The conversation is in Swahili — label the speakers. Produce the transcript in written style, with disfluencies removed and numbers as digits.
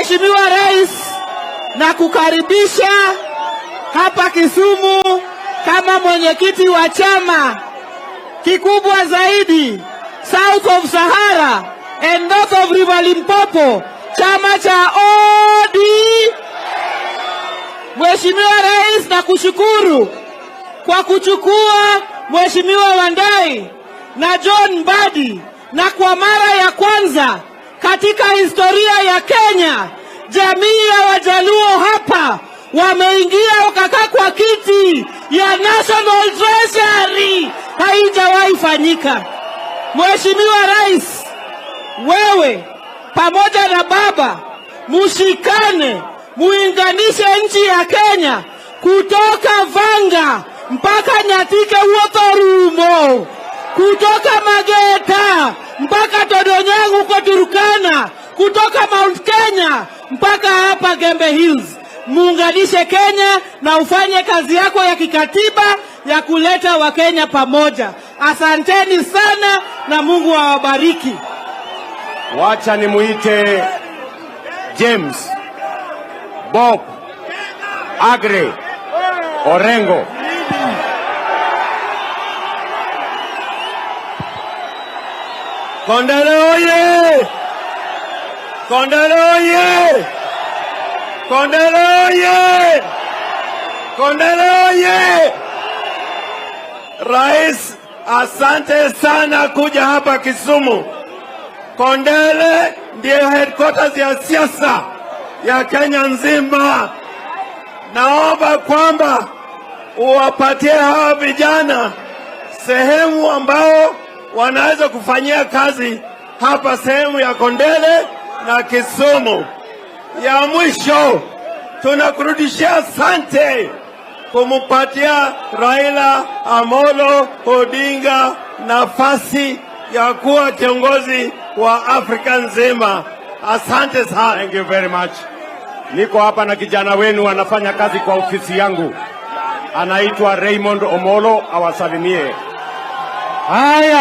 Speaker 1: Mheshimiwa Rais, na kukaribisha hapa Kisumu kama mwenyekiti wa chama kikubwa zaidi South of Sahara and North of River Limpopo, chama cha ODM. Mheshimiwa Rais, na kushukuru kwa kuchukua Mheshimiwa Wandai na John Mbadi, na kwa mara ya kwanza katika historia ya Kenya jamii ya Wajaluo hapa wameingia wakakaa kwa kiti ya National Treasury. Haijawahi fanyika. Mheshimiwa Rais, wewe pamoja na baba mushikane, muinganishe nchi ya Kenya kutoka Vanga mpaka Nyatike Uothorumo, kutoka Mageta mpaka Todonyangu huko Turkana, kutoka Mount Kenya mpaka hapa Gembe Hills. Muunganishe Kenya na ufanye kazi yako ya kikatiba ya kuleta Wakenya pamoja. Asanteni sana na Mungu awabariki.
Speaker 2: Wacha nimuite James Bob Agre Orengo.
Speaker 3: Kondele oye! Kondele oye! Kondele oye! Kondele oye! Rais, asante sana kuja hapa Kisumu. Kondele ndiyo headquarters ya siasa ya Kenya nzima. Naomba kwamba uwapatie hawa vijana sehemu ambao wanaweza kufanyia kazi hapa sehemu ya Kondele na Kisumu. Ya mwisho, tunakurudishia asante kumupatia Raila Amolo Odinga nafasi ya kuwa kiongozi wa Afrika nzima. Asante sana.
Speaker 2: Thank you very much. Niko hapa na kijana wenu anafanya kazi kwa ofisi yangu. Anaitwa Raymond Omolo, awasalimie.
Speaker 1: Haya.